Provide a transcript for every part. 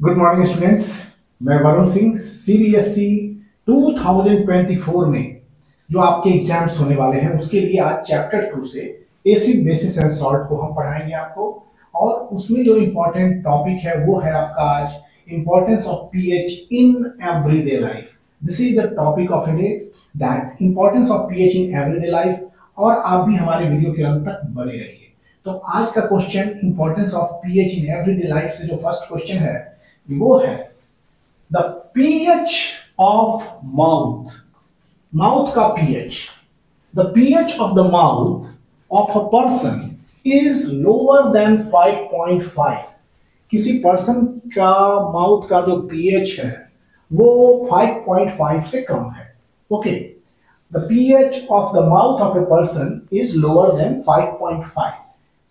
Good morning students. मैं Varun Singh. CBSE 2024 में जो आपके एग्जाम्स होने वाले हैं उसके लिए आज चैप्टर 2 से एसिड बेसिस एंड सॉल्ट को हम पढ़ाएंगे आपको। और उसमें जो इम्पोर्टेंट टॉपिक है वो है आपका आज importance of pH in everyday life. This is the topic of a day, that importance of pH in everyday life. और आप भी हमारे वीडियो के अंत तक बने रहिए। तो आज का question importance of pH in everyday life से जो फर्स्ट क्वेश्चन है वो है the pH of mouth. Mouth का pH, the pH of the mouth of a person is lower than 5.5। किसी पर्सन का माउथ का जो पीएच है वो 5.5 से कम है। Okay, the pH of the mouth of a person is lower than 5.5।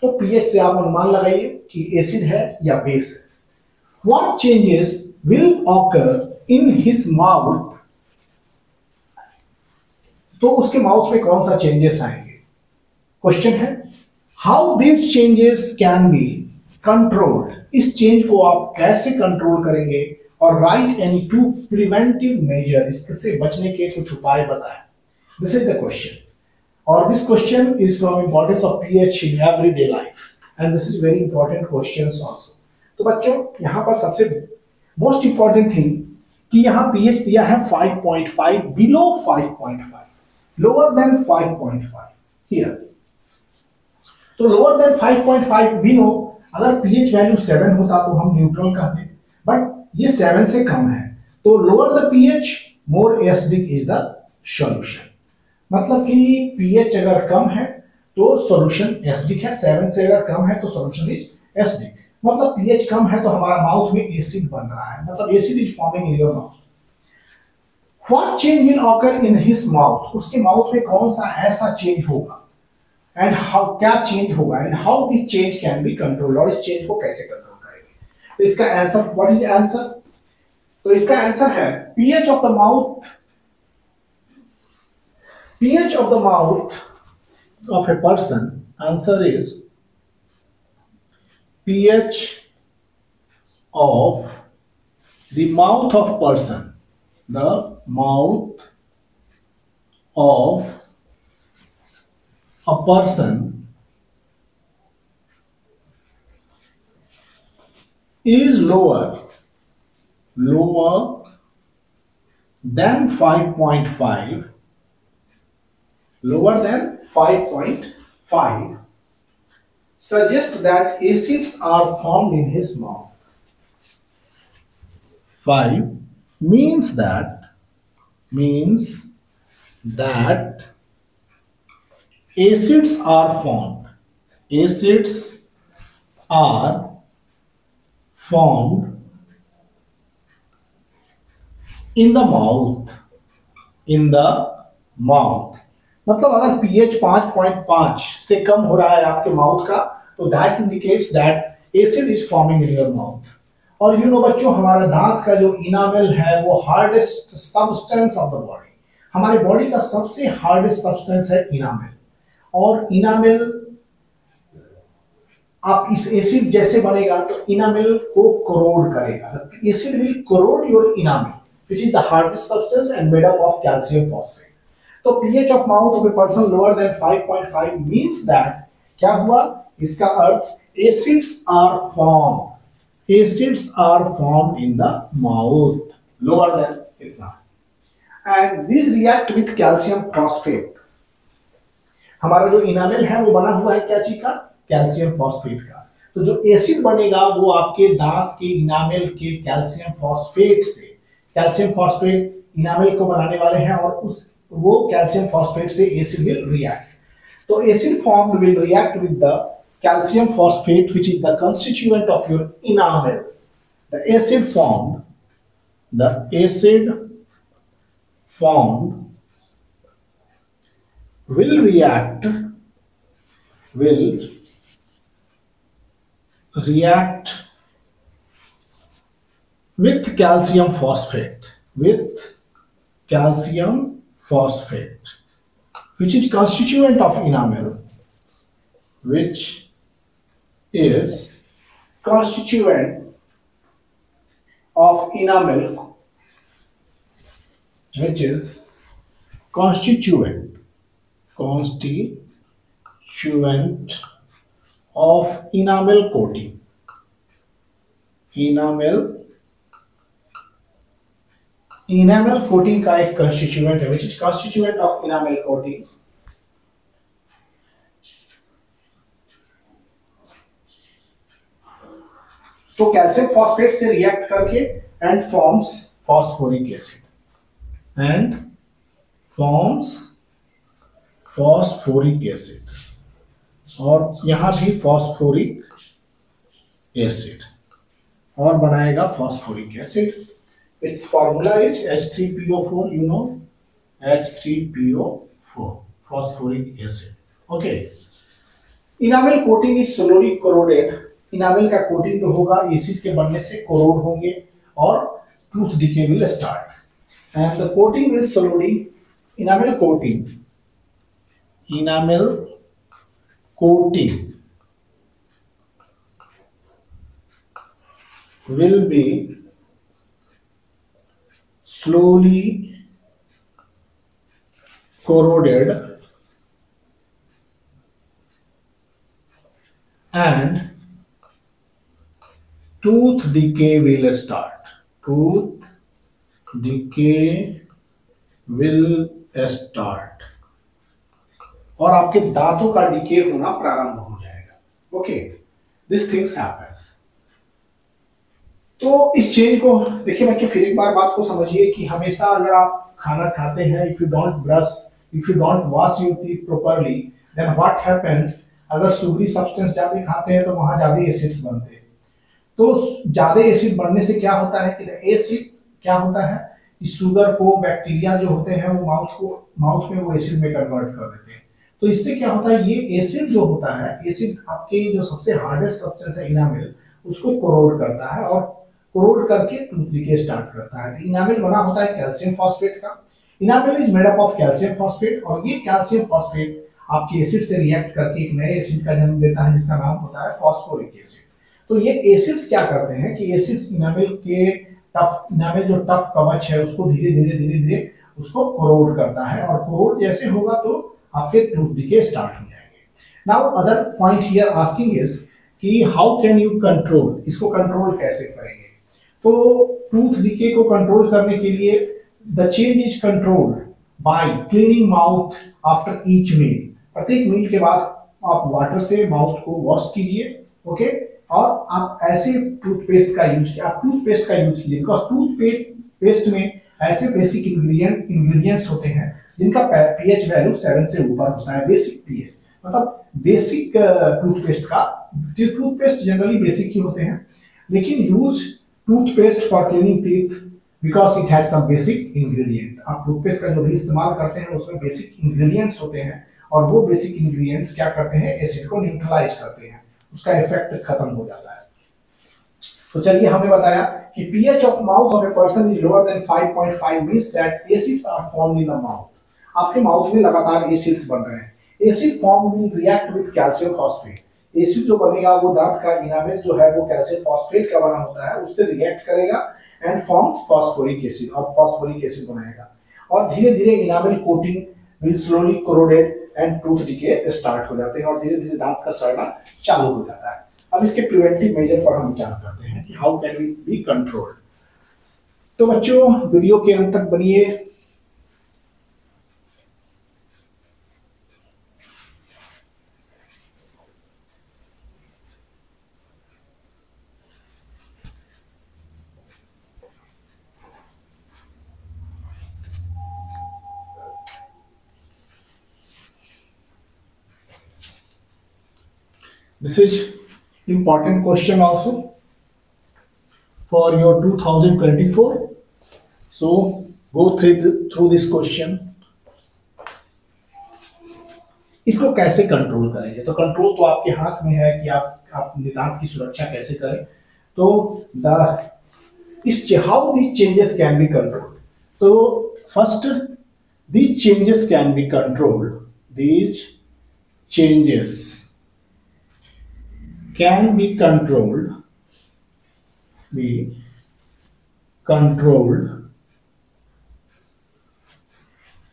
तो पीएच से आप अनुमान लगाइए कि एसिड है या बेस है। What changes will occur in his mouth? तो उसके माउथ में कौन सा चेंजेस आएंगे? क्वेश्चन है how this changes can be controlled. इस चेंज को आप कैसे कंट्रोल करेंगे? और right any two preventive measure, इससे बचने के कुछ उपाय बताएं। दिस इज द क्वेश्चन, और this question is from importance of pH in everyday life and this is very important questions also. तो बच्चों यहां पर सबसे मोस्ट इंपॉर्टेंट थिंग कि यहां पीएच दिया है 5.5, बिलो 5.5, लोअर देन 5.5 हियर। तो लोअर देन 5.5 वी नो, अगर पीएच वैल्यू 7 होता तो हम न्यूट्रल कहते, बट ये 7 से कम है। तो lower the pH more acidic is the solution. मतलब कि पीएच अगर कम है तो सॉल्यूशन एसिडिक है, 7 से अगर कम है तो सॉल्यूशन इज एसिडिक। मतलब पीएच कम है तो हमारा माउथ में एसिड बन रहा है, मतलब acid is forming in your mouth. What change will occur in his mouth? उसके माउथ में कौन सा ऐसा चेंज होगा एंड हाउ, क्या चेंज होगा and how this change can be controlled, और इस चेंज को कैसे कंट्रोल करेंगे? तो इसका आंसर, व्हाट इज आंसर? तो इसका आंसर है pH of the mouth, pH of the mouth of a person, answer is pH of the mouth of person, the mouth of a person is lower than 5.5, lower than 5.5, suggest that acids are formed in his mouth. 5 means that acids are formed. Acids are formed in the mouth. In the mouth. मतलब अगर pH 5.5 से कम हो रहा है आपके mouth का तो that indicates that acid is forming in your mouth. और यू नो बच्चों, हमारा दांत का जो इनामेल है वो hardest substance of the body, हमारे बॉडी का सबसे हार्डेस्ट सब्सटेंस है इनामेल। और इनामेल आप इस एसिड जैसे बनेगा तो इनामेल को कोरोड करेगा। Acid will corrode your enamel which is the hardest substance and made up of calcium phosphate. तो pH of mouth of a person lower than 5.5 means that क्या हुआ? इसका अर्थ acids are formed in the mouth lower than इतना, and this react with calcium phosphate. हमारा जो enamel है वो बना हुआ है क्या चीज का? कैल्शियम फॉस्फेट का। तो जो एसिड बनेगा वो आपके दांत के इनामेल के कैल्शियम फॉस्फेट से, कैल्शियम फॉस्फेट इनामेल को बनाने वाले हैं और वो कैल्शियम फॉस्फेट से एसिड विल रिएक्ट। तो acid formed will react with the calcium phosphate which is the constituent of your enamel. The acid formed will react with calcium phosphate, which is constituent of enamel, which is constituent of enamel, which is constituent of enamel coating. Enamel coating का एक constituent है, which is constituent of enamel coating. तो calcium phosphate से react करके and forms phosphoric acid और यहां भी phosphoric acid और बनाएगा phosphoric acid. It's formula is H3PO4, you know, H3PO4 phosphoric acid. Okay. Enamel coating is slowly corroded. Enamel का coating जो होगा एसिड के बनने से कोरोड होंगे और tooth decay will start and the coating will slowly. Enamel coating will be slowly corroded and tooth decay will start. और आपके दांतों का डिके होना प्रारंभ हो जाएगा. Okay, this things happens. तो इस चेंज को देखिए बच्चों, फिर एक बार बात को समझिए कि हमेशा अगर आप खाना खाते हैं, if you don't wash your teeth properly, then what happens, अगर सुगरी सब्सटेंस ज्यादा खाते हैं तो वहां ज्यादा एसिड्स बनते हैं. तो ज्यादा एसिड बनने से क्या होता है कि एसिड क्या होता है, इस शुगर को बैक्टीरिया जो होते हैं वो माउथ में वो एसिड में कन्वर्ट कर देते हैं. तो इससे क्या होता है, ये एसिड जो होता है, एसिड आपके जो सबसे हार्डेस्ट सब्सटेंस है इनामेल, उसको कोरोड करता है और कोरोड करके टूथ डिके स्टार्ट करता है. इनामेल बना होता है कैल्शियम फॉस्फेट का. Enamel is made up of calcium phosphate और ये कैल्शियम फॉस्फेट आपके एसिड से रिएक्ट करके एक नए एसिड का जन्म देता है जिसका नाम होता है फॉस्फोरिक एसिड. तो ये एसिड्स क्या करते हैं कि एसिड्स इनामेल जो टफ कवच है उसको धीरे धीरे उसको कोरोड करता है और कोरोड जैसे होगा तो आपके टूथ डिके स्टार्ट हो जाएंगे. Now other point here asking is कि हाउ कैन यू कंट्रोल, इसको कंट्रोल कैसे करेंगे. तो टूथ डिके को कंट्रोल करने के लिए the change is controlled by cleaning mouth after each meal. प्रत्येक मील के बाद आप वाटर से माउथ को वॉश कीजिए. ओके, और आप ऐसे टूथपेस्ट का यूज कीजिए बिकॉज टूथपेस्ट में ऐसे बेसिक इंग्रेडिएंट्स होते हैं जिनका पीएच वैल्यू 7 से ऊपर होता है. बेसिक पीएच मतलब बेसिक टूथपेस्ट जनरली बेसिक ही होते हैं, लेकिन use toothpaste for cleaning teeth because it has some basic ingredient. आप टूथपेस्ट का जो भी इस्तेमाल करते हैं उसमें बेसिक इंग्रेडिएंट्स होते हैं और वो बेसिक इंग्रेडिएंट्स क्या करते हैं, एसिड को न्यूट्रलाइज करते हैं, उसका इफेक्ट खत्म हो जाता है. तो चलिए, हमने बताया कि pH of mouth of a person is lower than 5.5 means that acids are formed in the mouth. आपके माउथ में लगातार एसिड्स बन रहे हैं. Acid form will react with calcium phosphate. Acid जो बनेगा वो दांत का इनामेल जो है वो कैल्शियम फॉस्फेट का बना होता है, उससे रिएक्ट करेगा एंड फॉर्म्स फॉस्फोरिक एसिड और फॉस्फोरिक एसिड बनाएगा और धीरे धीरे enamel coating will slowly corroded and tooth decay start हो जाते हैं और धीरे धीरे दांत का सड़ना चालू हो जाता है. अब इसके प्रिवेंटिव मेजर पर हम विचार करते हैं कि how can we be controlled. तो बच्चों, वीडियो के अंत तक बनिए. This is important question also for your 2024. So go through this question. इसको कैसे कंट्रोल करेंगे? तो कंट्रोल तो आपके हाथ में है कि आप दांत की सुरक्षा कैसे करें. तो how these changes can be controlled. तो first, these changes can be controlled. These changes can be controlled controlled,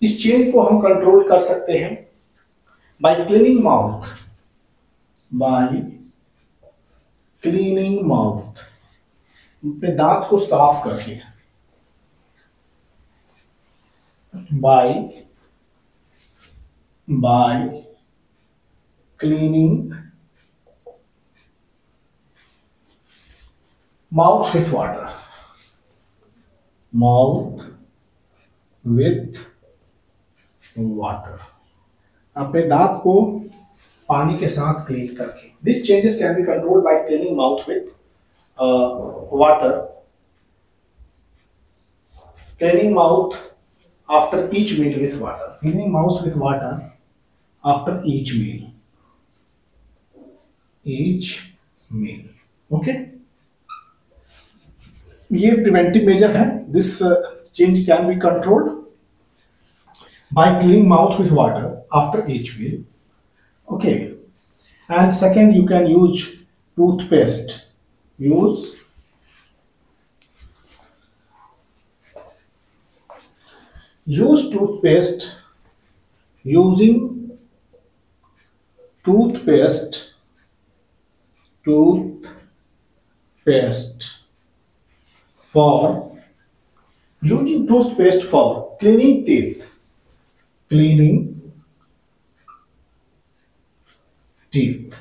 इस चेंज को हम कंट्रोल कर सकते हैं bye cleaning mouth, bye cleaning mouth, अपने दांत को साफ करके, bye cleaning mouth with water, mouth with water, अपने दांत को पानी के साथ क्लीन करके। This changes can be controlled by cleaning mouth with water, cleaning mouth after each meal with water, cleaning mouth with water after each meal, okay। ये preventive measure है। This change can be controlled by cleaning mouth with water after each meal, okay। And second, you can use toothpaste, use toothpaste, using toothpaste for cleaning teeth,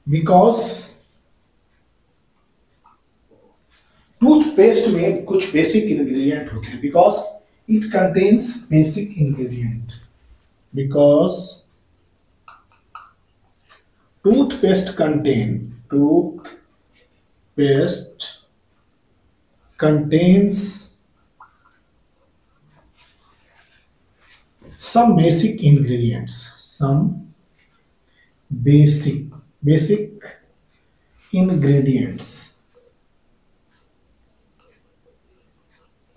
because toothpaste में कुछ basic ingredient होते हैं, because it contains basic ingredient, because toothpaste contains some basic ingredients,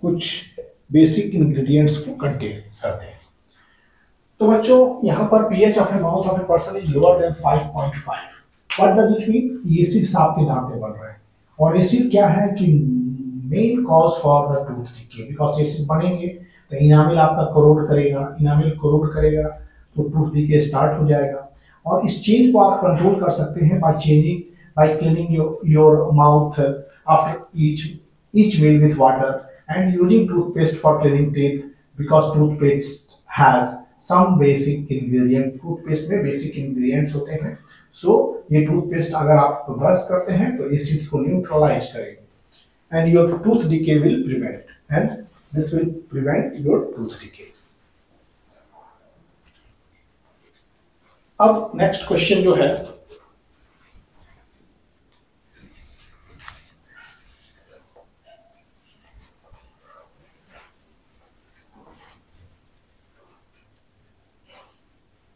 कुछ basic ingredients को contain करते हैं। तो बच्चों यहाँ पर pH of A mouth of a person is lower than 5.5, what does it mean? Acid आपके दांत में बन रहा है, और एसिड क्या है कि main cause for the tooth decay, because acid बनेंगे तो इनामिल आपका करोड करेगा, तो टूथ डिके स्टार्ट हो जाएगा। और इस चेंज को आप कंट्रोल कर सकते हैं bye cleaning your mouth after each meal with water and using toothpaste for cleaning teeth, because toothpaste has some basic ingredient, toothpaste में basic ingredients होते हैं। so ये toothpaste अगर आप ब्रश करते हैं तो एसिड्स को न्यूट्रलाइज करेंगे and your tooth decay will prevent, and this will prevent your tooth decay। अब नेक्स्ट क्वेश्चन जो है,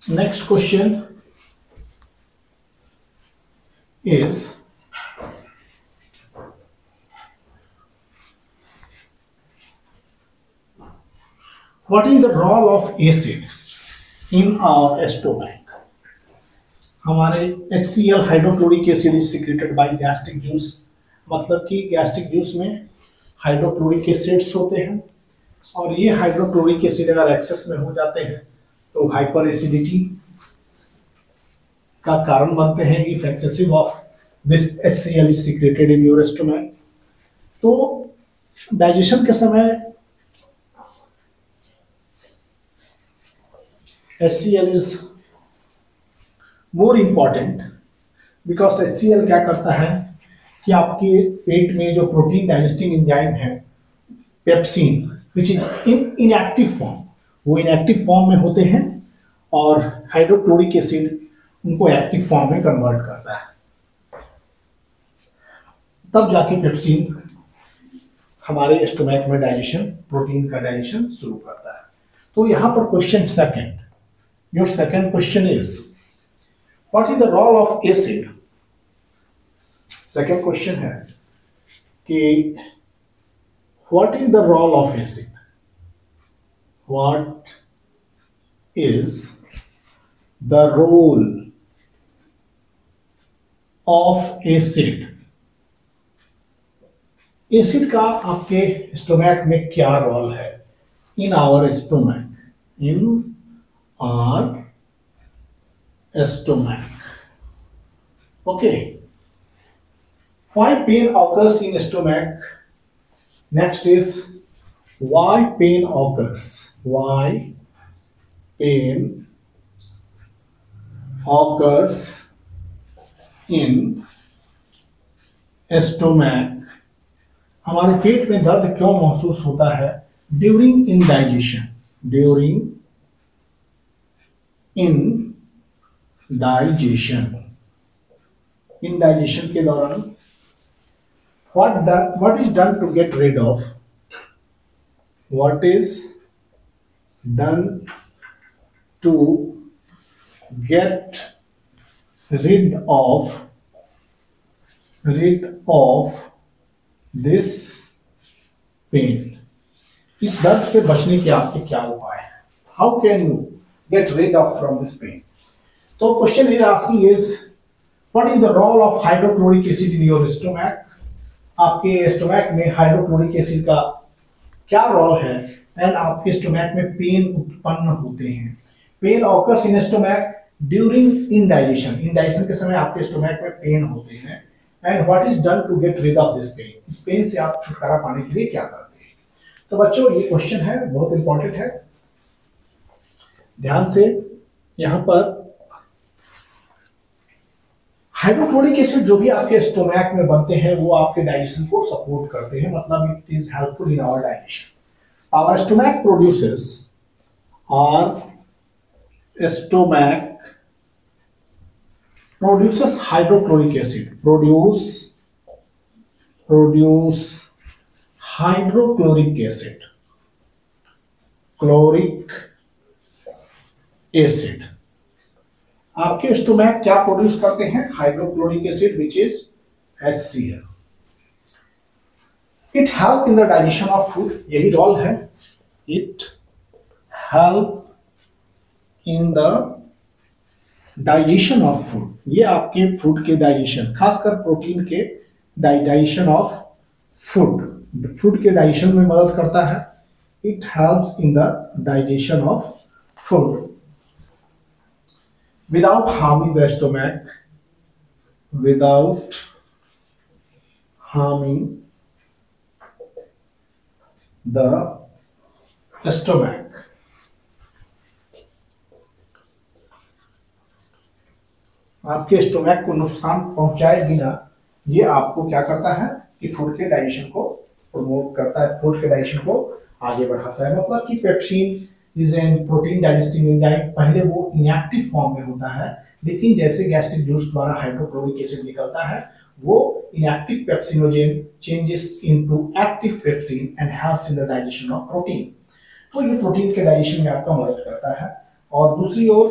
next question is what is the role of acid in our stomach? हमारे HCl hydrochloric acid is secreted by gastric juice, मतलब कि gastric juice में hydrochloric acids होते हैं, और ये हाइड्रोक्लोरिक एसिड अगर एक्सेस में हो जाते हैं तो हाइपर एसिडिटी का कारण बनते हैं। If excessive of this HCl is secreted in your stomach, तो डाइजेशन के समय HCl is more important, because HCl क्या करता है कि आपके पेट में जो प्रोटीन डाइजेस्टिंग एंजाइम है pepsin, which is in inactive form, वो इनएक्टिव फॉर्म में होते हैं, और हाइड्रोक्लोरिक एसिड उनको एक्टिव फॉर्म में कन्वर्ट करता है, तब जाके पेप्सिन हमारे स्टोमक में डाइजेशन, प्रोटीन का डाइजेशन शुरू करता है। तो यहां पर question second, your second question is what is the role of acid. Second question है कि what is the role of acid, what is the role of acid acid का आपके स्टोमैक में क्या रोल है? In our stomach, in our stomach. Okay, why pain occurs in stomach? Next is why pain occurs. Why pain occurs in stomach. हमारे पेट में दर्द क्यों महसूस होता है? During indigestion. During indigestion. Indigestion के दौरान what is done to get rid of? What is done to get rid of this pain? इस दर्द से बचने के आपके क्या उपाय हैं? How can you get rid of from this pain? तो question is asking is what is the role of hydrochloric acid in your stomach? आपके स्टोमैक में हाइड्रोक्लोरिक एसिड का क्या रोल है एंड आपके स्टोमैक में पेन उत्पन्न होते हैं. Pain occurs in stomach during indigestion. Indigestion के समय आपके स्टोमैक में पेन होते हैं and what is done to get rid of this pain? इस पेन से आप छुटकारा पाने के लिए क्या करते हैं? तो बच्चों ये क्वेश्चन है, बहुत इंपॉर्टेंट है, ध्यान से. यहां पर हाइड्रोक्लोरिक एसिड जो भी आपके स्टोमैक में बनते हैं वो आपके डाइजेशन को सपोर्ट करते हैं, मतलब it is helpful in our digestion. Our stomach produces hydrochloric acid. Produce hydrochloric acid. Chloric acid. आपके स्टोमैक क्या प्रोड्यूस करते हैं? Hydrochloric acid which is HCl. It help in the digestion of food. यही role है. It help in the digestion of food. ये आपके food के digestion, खासकर प्रोटीन के डाइजेशन ऑफ फूड के डाइजेशन में मदद करता है. It helps in the digestion of food without harming the stomach, without harming the stomach. आपके स्टोमैक को नुकसान पहुंचाए बिना ये आपको क्या करता है कि फूड के डाइजेशन को प्रमोट करता है, फूड के डाइजेशन को आगे बढ़ाता है. मतलब कि pepsin is an protein digesting enzyme. पहले वो इनएक्टिव फॉर्म में होता है, लेकिन जैसे गैस्ट्रिक जूस द्वारा हाइड्रोक्लोरिक एसिड निकलता है वो inactive pepsinogen changes into active pepsin and helps in the digestion of protein. तो ये प्रोटीन के डाइजेशन में आपका मदद करता है. और दूसरी ओर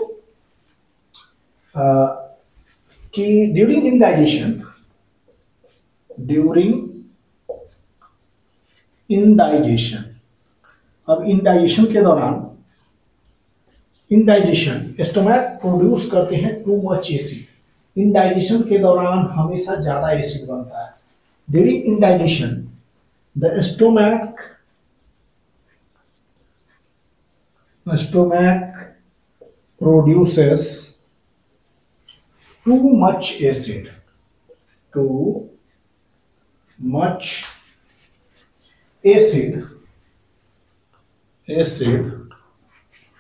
कि ड्यूरिंग इनडाइजेशन, अब इनडाइजेशन के दौरान स्टोमैक प्रोड्यूस करते हैं टू मच एसिड. इनडाइजेशन के दौरान हमेशा ज्यादा एसिड बनता है. During indigestion the stomach produces too much acid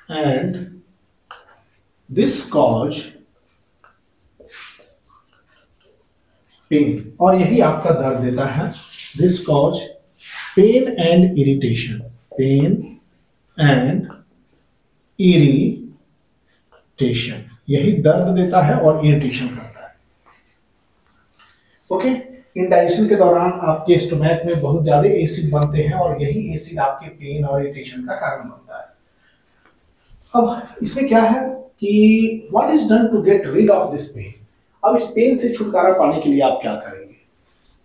and this cause pain. और यही आपका दर्द देता है. This cause pain and irritation. यही दर्द देता है और इरिटेशन करता है. ओके, इनडाइजेशन के दौरान आपके स्टोमैक में बहुत ज्यादा एसिड बनते हैं और यही एसिड आपके पेन और इरिटेशन का कारण बनता है. अब इसमें क्या है कि what is done to get rid of this pain? अब इस पेन से छुटकारा पाने के लिए आप क्या करेंगे?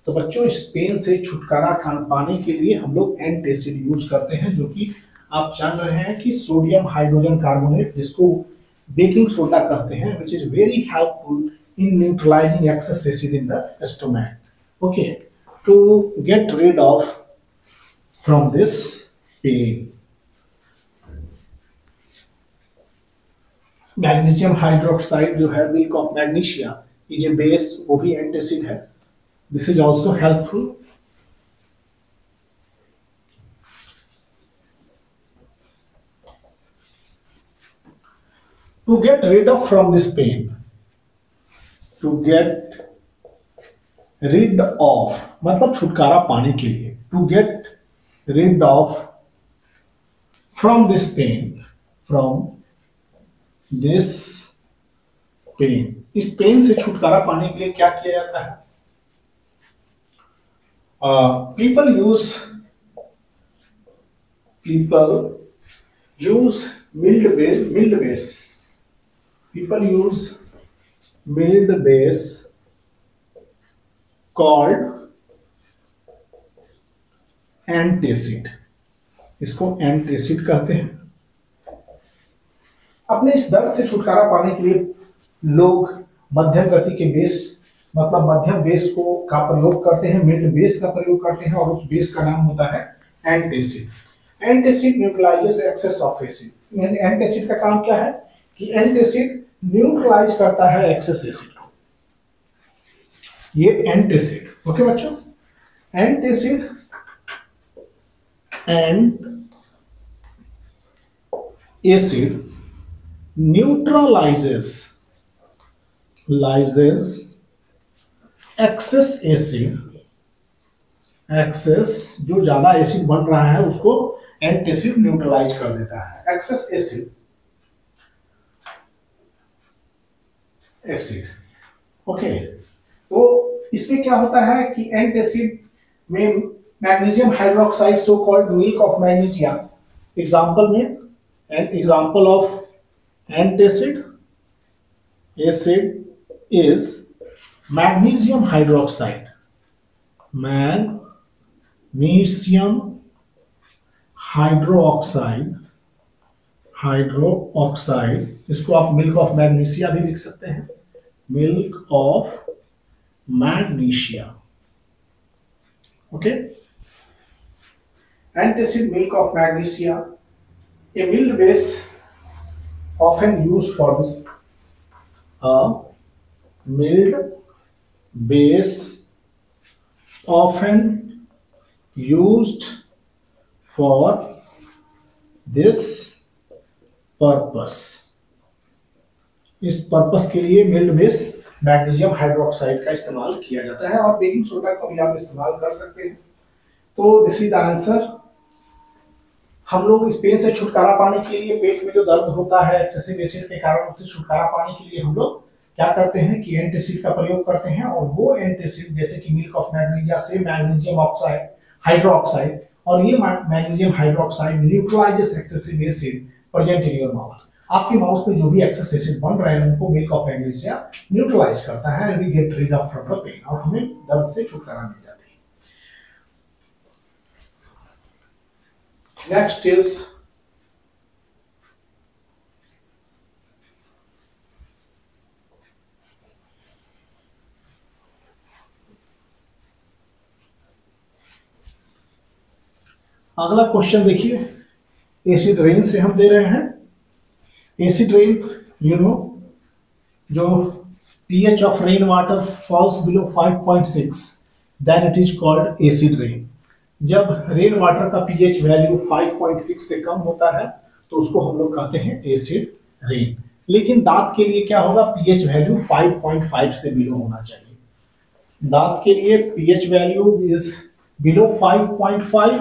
तो बच्चों इस पेन से छुटकारा पाने के लिए हम लोग एंटासिड यूज करते हैं, जो कि आप जान रहे हैं कि सोडियम हाइड्रोजन कार्बोनेट, जिसको बेकिंग सोडा कहते हैं, which is very helpful in neutralising excess acid in the stomach. Okay, to get rid of from this pain. Magnesium hydroxide जो है, मिल्क ऑफ मैग्नीशिया, ये जो बेस वो भी एंटासिड है. This is also helpful. To get rid of from this pain, to get rid of मतलब छुटकारा पाने के लिए, to get rid of from this pain, from this pain, इस पेन से छुटकारा पाने के लिए क्या किया जाता है? People use milled base. People use milled base called antacid. इसको एंटासिड कहते हैं. अपने इस दर्द से छुटकारा पाने के लिए लोग मध्यम गति के बेस मतलब मध्यम बेस को का प्रयोग करते हैं, मिल्ड बेस का प्रयोग करते हैं, और उस बेस का नाम होता है antacid. Antacid neutralizes excess of acid. Antacid का काम क्या है कि एंटासिड न्यूट्रलाइज करता है एक्सेस एसिड को. ये एंटासिड. ओके बच्चों, antacid and acid neutralizes excess acid. Excess जो ज्यादा एसिड बन रहा है उसको एंटासिड न्यूट्रलाइज कर देता है. Excess acid okay. तो इसमें क्या होता है कि एंटासिड में magnesium hydroxide, so called milk of magnesia, example में an example of antacid acid is magnesium hydroxide. Magnesium hydroxide, इसको आप मिल्क ऑफ मैग्नीशिया भी लिख सकते हैं. Milk of magnesia. Okay. Antacid, milk of magnesia, a milled base often used for this. A milled base often used for this purpose. इस purpose के लिए mild base magnesium hydroxide का इस्तेमाल किया जाता है, और बेकिंग सोडा का भी आप इस्तेमाल कर सकते हैं. तो दिस इज द आंसर. हम लोग इस पेन से छुटकारा पाने के लिए, पेट में जो दर्द होता है एक्सेसिव एसिड के कारण, उससे छुटकारा पाने के लिए हम लोग क्या करते हैं कि एंटासिड का प्रयोग करते हैं. और वो एंटासिड जैसे कि मिल्क ऑफ मैग्नीशिया से मैग्नीशियम ऑक्साइड हाइड्रोक्साइड, और ये magnesium hydroxide neutralises excessive acid present in your mouth. आपके माउथ में जो भी एक्सेस एसिड बन रहे हैं उनको मिल्क ऑफ मैग्नीशिया न्यूट्रलाइज करता है, and we get rid of from the pain, और हमें दर्द से छुटकारा मिल जाता है. Next is अगला क्वेश्चन देखिए. एसिड रेन से हम दे रहे हैं. एसिड रेन, यू नो, जो pH of rain water falls below 5.6, then it is called acid rain. जब रेन वाटर का pH वैल्यू 5.6 से कम होता है तो उसको हम लोग कहते हैं एसिड रेन. लेकिन दांत के लिए क्या होगा? pH वैल्यू 5.5 से बिलो होना चाहिए. दांत के लिए pH वैल्यू इज बिलो 5.5,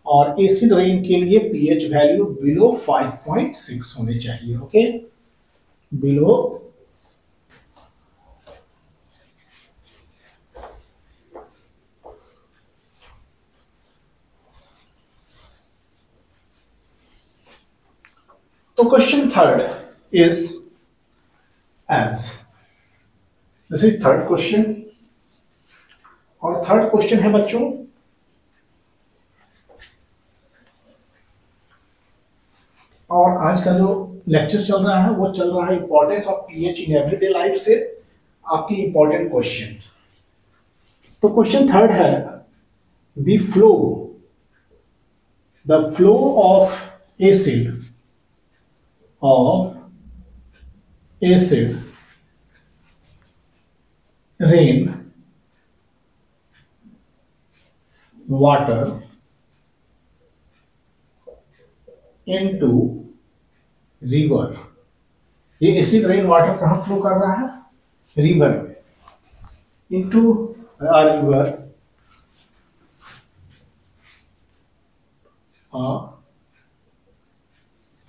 और एसिड रेन के लिए pH वैल्यू बिलो 5.6 होने चाहिए. ओके, बिलो तो question third is as. This is third question, और थर्ड क्वेश्चन है बच्चों, और आज का जो लेक्चर चल रहा है वो चल रहा है importance of pH in everyday life से आपकी इंपॉर्टेंट क्वेश्चन. तो क्वेश्चन थर्ड है, the flow of acid rain water into river. ये एसिड रेन वाटर कहाँ फ्लो कर रहा है? रिवर में. Into a river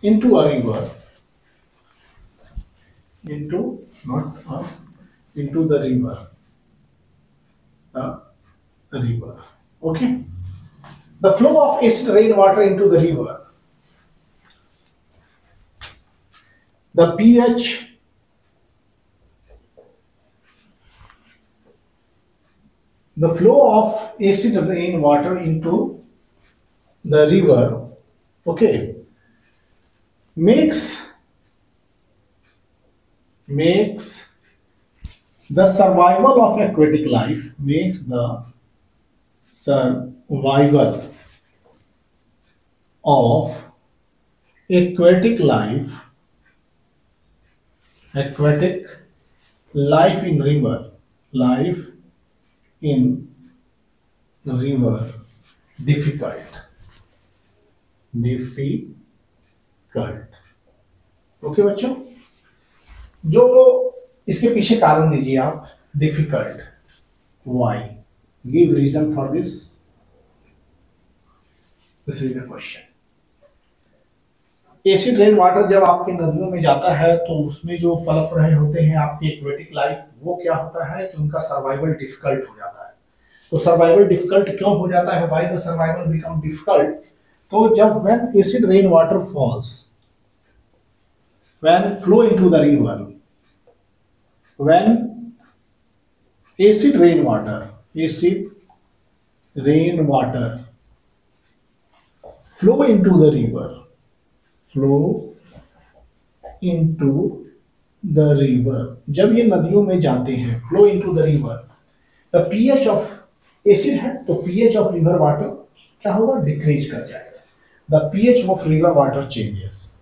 into a river, into the river, river. Okay. The flow of acid rainwater into the river. The pH the flow of acid rainwater into the river, okay, makes the survival of aquatic life, makes the survival of aquatic life in river, difficult. Okay बच्चों, जो इसके पीछे कारण दीजिए आप. Difficult, why? Give reason for this. This is the question. Acid rain water जब आपके नदियों में जाता है तो उसमें जो पनप रहे होते हैं आपकी एक्वेटिक लाइफ, वो क्या होता है कि उनका सर्वाइवल डिफिकल्ट हो जाता है. तो सर्वाइवल डिफिकल्ट क्यों हो जाता है? Why the survival become difficult? तो जब when acid rain water false, when flow into the river, when acid rainwater flow into the river, जब ये नदियों में जाते हैं, flow into the river, the pH of acid है तो pH of river water क्या होगा? डिक्रीज कर जाएगा. The pH of river water changes.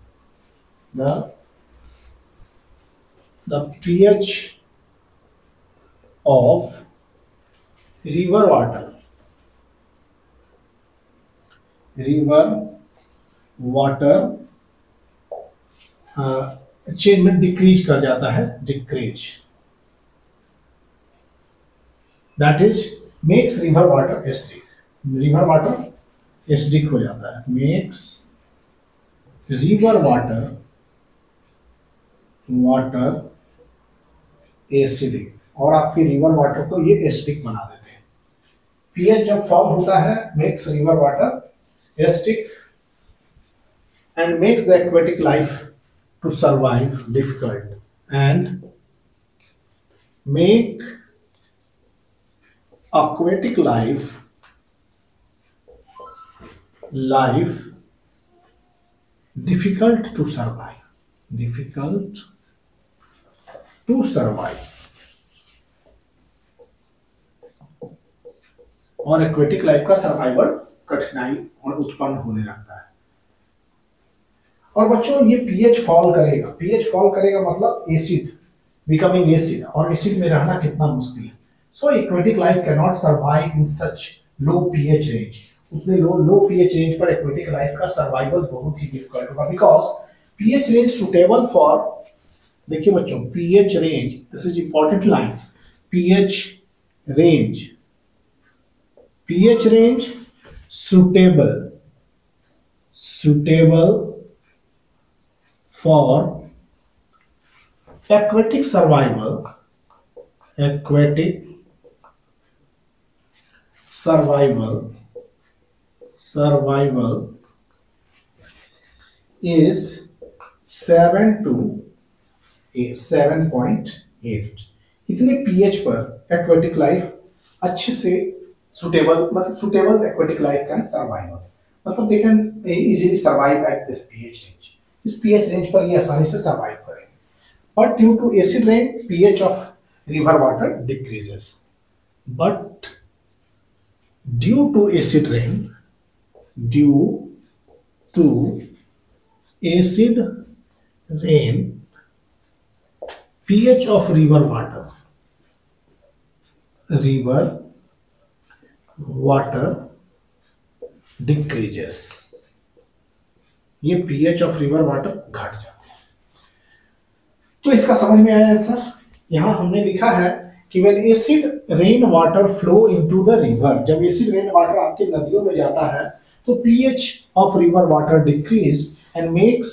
The pH of river water chain में डिक्रीज कर जाता है. Decrease, that is makes river water acidic. River water acidic हो जाता है. मेक्स रिवर वाटर एसिडिक, और आपके रिवर वाटर को ये एसिडिक बना देते हैं. पीएच जब फॉर्म होता है, makes river water acidic and makes the aquatic life to survive difficult, and make aquatic life difficult to survive, और एक्वेटिक लाइफ का सर्वाइवल कठिनाई और उत्पन्न होने लगता है. और बच्चों ये पीएच फॉल करेगा. पीएच फॉल करेगा मतलब एसिड बिकमिंग एसिड, और एसिड में रहना कितना मुश्किल है. So aquatic life can not survive in such low pH range. उतने लो पीएच रेंज पर एक्वेटिक लाइफ का सर्वाइवल बहुत ही डिफिकल्ट होगा. Because pH range suitable for, देखिए बच्चों, pH range, this is important line. PH range suitable for aquatic survival is 7.8. इतने pH पर एक्वेटिक लाइफ अच्छे से suitable aquatic life can survive, मतलब they can easily survive at this pH range. इस pH range पर ये आसानी से सर्वाइव करेंगे. But due to acid rain, pH of river water decreases. But due to acid rain, due to acid rain, pH of river water decreases. ये pH of river water घट जाते हैं। तो इसका समझ में आया आंसर। यहां हमने लिखा है कि when acid rain water flow into the river, जब एसिड रेन वाटर आपके नदियों में जाता है तो pH of river water decrease and makes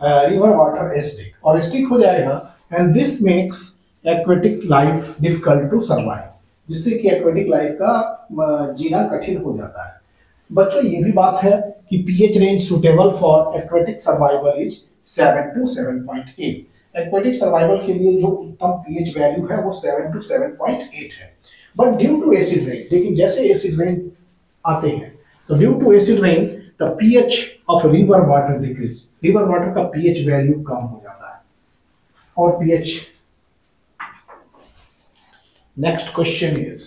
river water acidic, और acidic हो जाएगा, and this makes aquatic life difficult to survive, जिससे कि एक्वेटिक लाइफ का जीना कठिन हो जाता है। बच्चों ये भी बात है कि pH range suitable for aquatic survival is 7 to 7.8। Aquatic survival के लिए जो उत्तम पीएच वैल्यू है वो 7 to 7.8 है। But due to acid rain, लेकिन जैसे एसिड रेन आते हैं तो due to acid rain the pH of river water decrease, river water का पीएच वैल्यू कम हो जाता है। और pH, next question is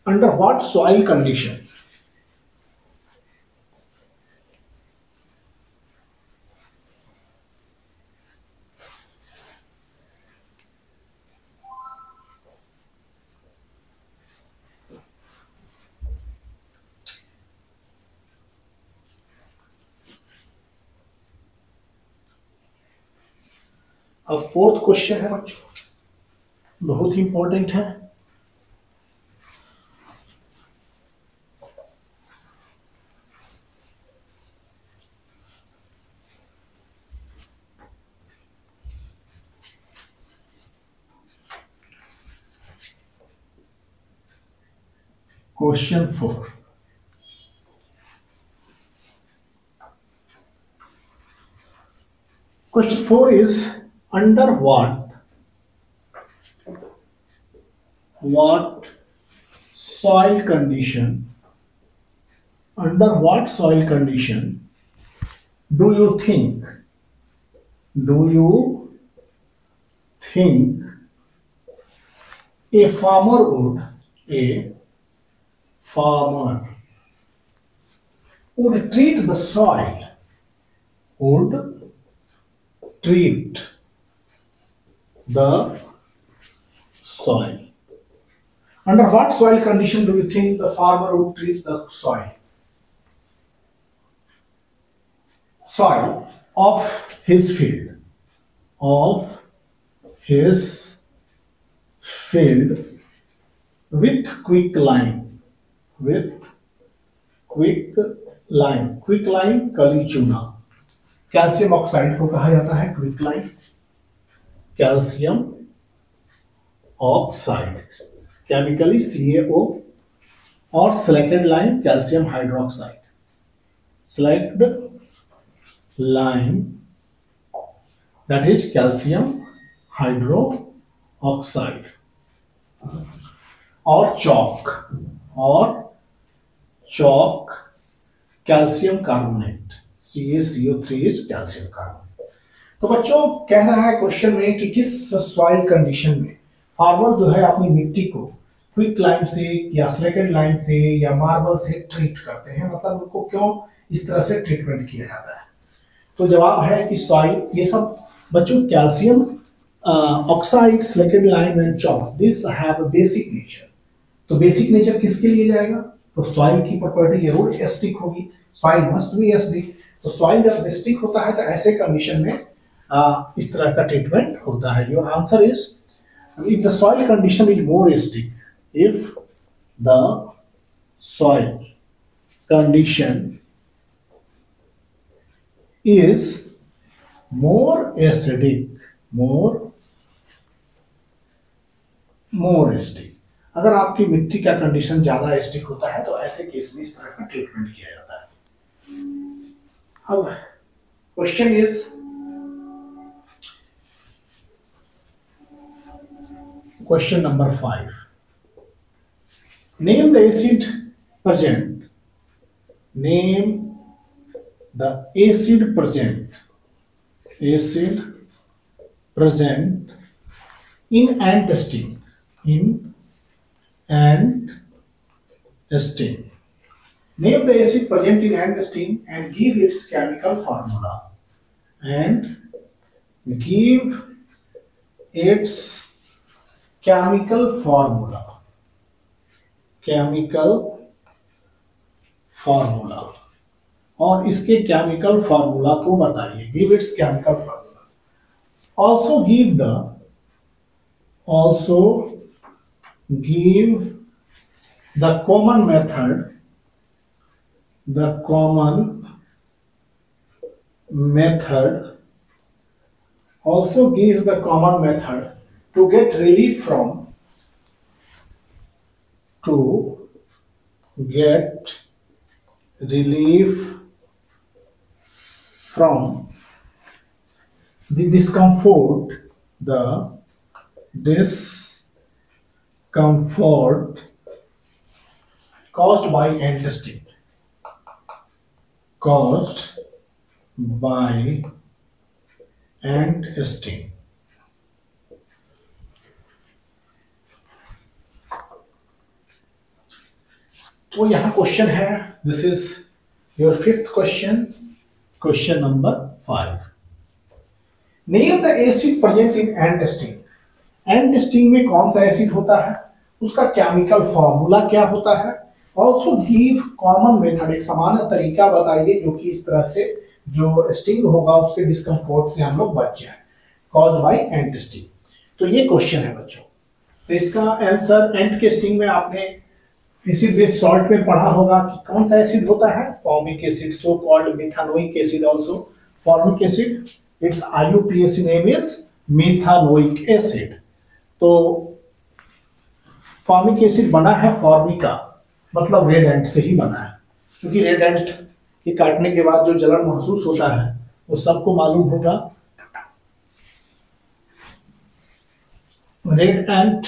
under what soil condition अब फोर्थ क्वेश्चन है बच्चों, बहुत ही इंपॉर्टेंट है। Question 4, question 4 is under what soil condition, under what soil condition do you think a farmer would treat the soil, would treat the soil? Under what soil condition do you think the farmer would treat the soil? Soil of his field, with quicklime, quicklime कली चूना, calcium oxide को कहा जाता है quicklime, calcium oxide chemically CaO, और selected lime calcium hydroxide, selected lime that is calcium hydroxide, और chalk calcium carbonate, CaCO3 is calcium carbonate. तो बच्चों कह रहा है क्वेश्चन में कि किस सॉइल कंडीशन में फार्मर जो है अपनी मिट्टी को क्विक लाइम से या सिलेक्टेड लाइम से या मार्बल से ट्रीट करते हैं, मतलब उनको क्यों इस तरह से ट्रीटमेंट किया जाता है। तो जवाब है कि सॉइल, ये सब बच्चों calcium oxide, selected lime and chalk, this have a basic nature. तो बेसिक नेचर किसके लिए जाएगा? तो सॉइल की प्रॉपर्टी जरूर एसिडिक होगी, सॉइल मस्ट बी एसिडिक। तो सॉइल जब एसिडिक होता है तो ऐसे कंडीशन में इस तरह का ट्रीटमेंट होता है। Your answer is if the soil condition is more acidic, if the soil condition is more acidic, more acidic, अगर आपकी मिट्टी का कंडीशन ज्यादा एसिडिक होता है तो ऐसे केस में इस तरह का ट्रीटमेंट किया जाता है। अब question is Question number 5. Name the acid present. Name the acid present. Acid present in ant testing. In ant testing. Name the acid present in ant testing and give its chemical formula. And give its chemical formula. Chemical formula. और इसके chemical formula को बताइए. Give its chemical formula. Also give the common method. The common method. Also give the common method to get relief from. To get relief from the discomfort. The discomfort caused by ant testing. Caused by ant testing. तो यहां question है. This is your fifth question. Question number 5. Name the acid present in ant testing. Ant testing में कौन सा acid होता है, उसका chemical formula क्या होता है. Also give common method. एक सामान्य तरीका बताइए जो कि इस तरह से जो स्टिंग होगा उसके डिस्कम्फोर्ट से हम लोग बच जाए. Cause by ant testing. तो ये क्वेश्चन है बच्चों. तो इसका आंसर एंट के स्टिंग में आपने एसिड बेस सॉल्ट में पढ़ा होगा कि कौन सा एसिड होता है. Formic acid, so called methanoic acid. Also formic acid, it's IUPAC name is methanoic acid. तो फॉर्मिक एसिड बना है फॉर्मिका, मतलब रेड एंट से ही बना है. क्योंकि रेड एंट के काटने के बाद जो जलन महसूस होता है वो सबको मालूम होगा. रेड एंट.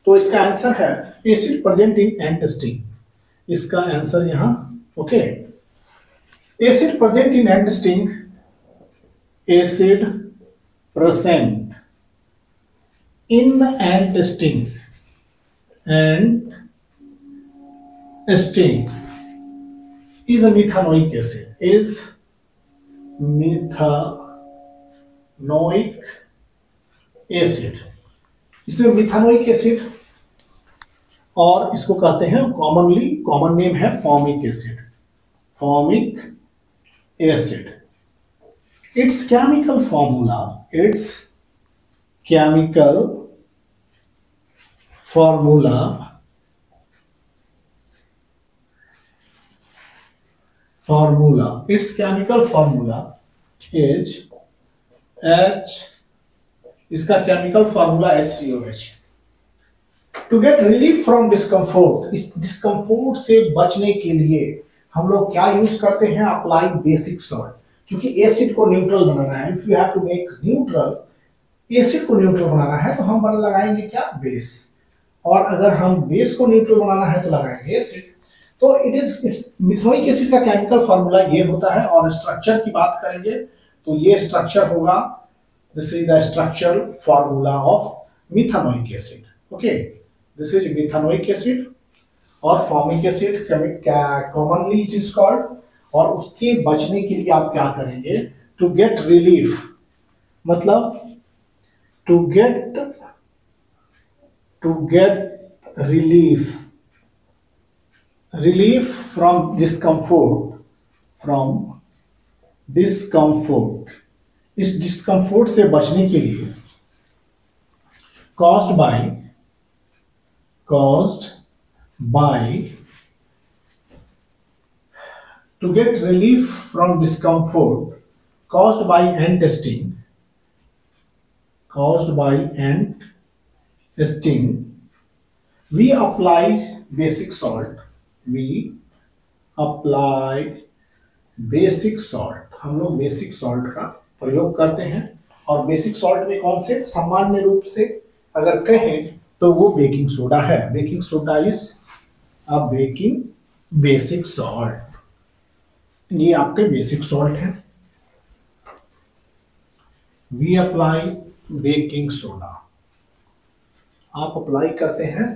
तो इसका आंसर है acid present in ant testing. इसका आंसर यहां. Okay. Acid present in ant testing. Acid present in ant testing. And sting is a methanoic acid. Is methanoic acid. इसमें मिथानोइक एसिड और इसको कहते हैं कॉमनली, कॉमन नेम है formic acid. Formic acid. It's chemical formula. It's chemical formula its chemical formula is H. इसका chemical formula HCOH. To get relief from discomfort. इस discomfort से बचने के लिए हम लोग क्या यूज करते हैं. Apply basic salt. क्योंकि एसिड को न्यूट्रल बनाना है. If you have to make neutral, acid को न्यूट्रल बनाना है तो हम लगाएंगे क्या, बेस. और अगर हम बेस को न्यूट्रल बनाना है तो लगाएंगे एसिड. तो इट्स मिथानोइक एसिड का केमिकल फॉर्मूला ये होता है. और स्ट्रक्चर की बात करेंगे तो ये स्ट्रक्चर होगा. This is the structural formula of methanoic acid. Okay. This is methanoic acid और formic acid commonly it is called. और उसके बचने के लिए आप क्या करेंगे, टू गेट रिलीफ, मतलब to get relief from discomfort. इस डिस्कम्फोर्ट से बचने के लिए caused by to get relief from discomfort caused by ant testing, we apply basic salt. हम लोग बेसिक सॉल्ट का प्रयोग करते हैं. और बेसिक सॉल्ट में कौन से, सामान्य रूप से अगर कहें तो वो बेकिंग सोडा है। Baking soda is a baking basic salt. ये आपके बेसिक सॉल्ट है। वी अप्लाई बेकिंग सोडा, आप अप्लाई करते हैं।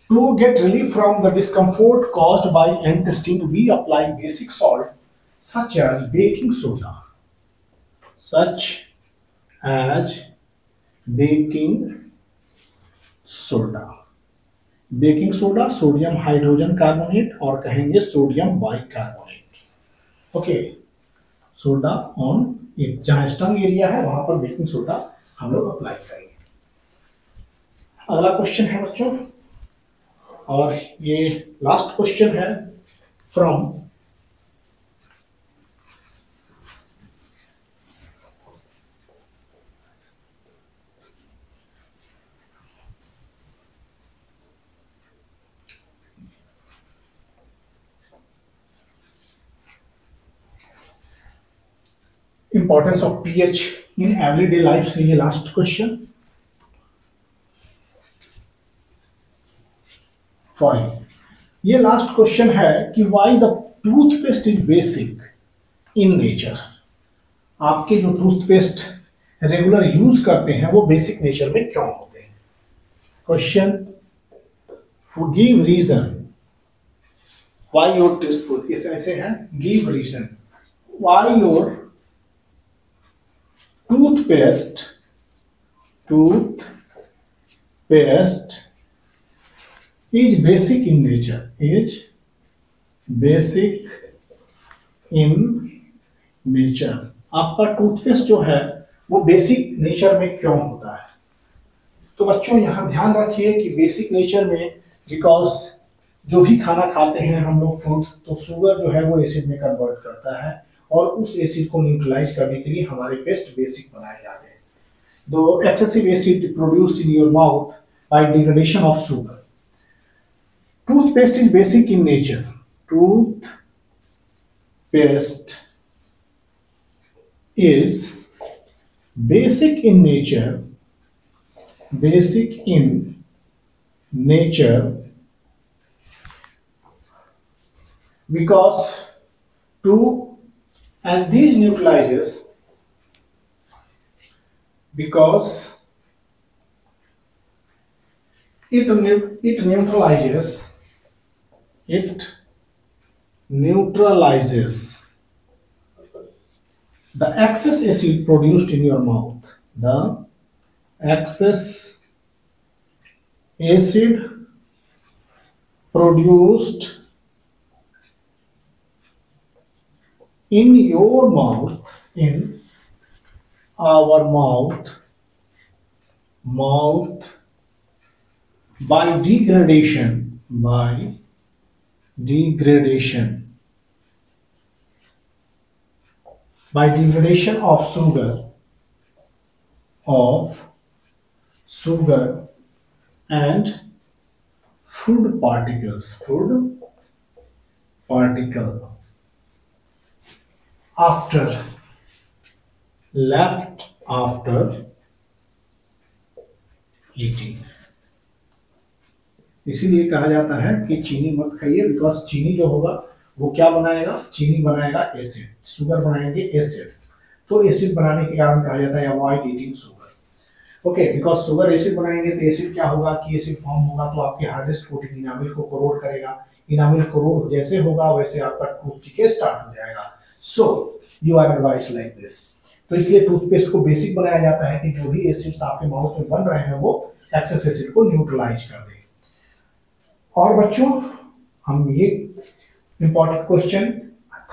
To get relief from the discomfort caused by intestine, we apply basic salt such as baking soda. Such as baking soda. Baking soda sodium hydrogen carbonate और कहेंगे sodium bicarbonate. Okay, soda on it, जहां stung area है वहां पर baking soda हम लोग apply करेंगे। अगला क्वेश्चन है बच्चों, और ये लास्ट क्वेश्चन है from importance of pH in everyday life से ये लास्ट क्वेश्चन फॉर यू। ये लास्ट क्वेश्चन है कि why the toothpaste is basic in nature. आपके जो टूथपेस्ट रेगुलर यूज करते हैं वो बेसिक नेचर में क्यों होते हैं। Question, give reason why your toothpaste, ऐसे है, give reason why your toothpaste is basic in nature, is basic in nature। आपका टूथपेस्ट जो है वो बेसिक नेचर में क्यों होता है। तो बच्चों यहां ध्यान रखिए कि बेसिक नेचर में, बिकॉज जो भी खाना खाते हैं हम लोग फ्रूट्स, तो शुगर जो है वो एसिड में कन्वर्ट करता है और उस एसिड को न्यूट्रलाइज करने के लिए हमारे पेस्ट बेसिक बनाए जाते हैं। दो excessive acid produce in your mouth by degradation of sugar. Toothpaste is basic in nature. Toothpaste is basic in nature, basic in nature because and these neutralizers, because it neutralizes the excess acid produced in your mouth, the excess acid produced in your mouth, in our mouth by degradation of sugar and food particles, left after eating। इसीलिए कहा जाता है कि चीनी मत खाइए, because चीनी जो होगा वो क्या बनाएगा, चीनी बनाएगा एसिड, शुगर बनाएंगे एसिड्स। तो एसिड बनाने के कारण कहा जाता है avoid eating sugar. Okay, because sugar acid बनाएंगे तो एसिड क्या होगा कि एसिड फॉर्म होगा तो आपके हार्डेस्ट कोटिंग इनामिल को कोरोड करेगा। इनामिल कोरोड जैसे होगा वैसे आपका टूथ डिके स्टार्ट हो जाएगा। So you are advice like this. तो इसलिए टूथपेस्ट को बेसिक बनाया जाता है कि जो भी एसिड्स आपके माउथ में बन रहे हैं वो एक्सेस एसिड को न्यूट्रलाइज कर दे। और बच्चों हम ये इंपॉर्टेंट क्वेश्चन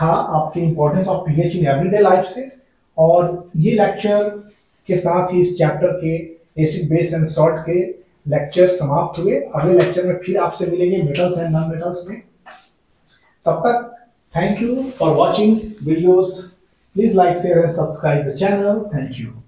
था आपकी importance of pH in everyday life से, और ये लेक्चर के साथ ही इस चैप्टर के एसिड बेस एंड सॉल्ट के लेक्चर समाप्त हुए। अगले लेक्चर में फिर आपसे मिलेंगे मेटल्स एंड नॉन मेटल्स में। तब तक thank you for watching videos. Please like, share and subscribe the channel. Thank you.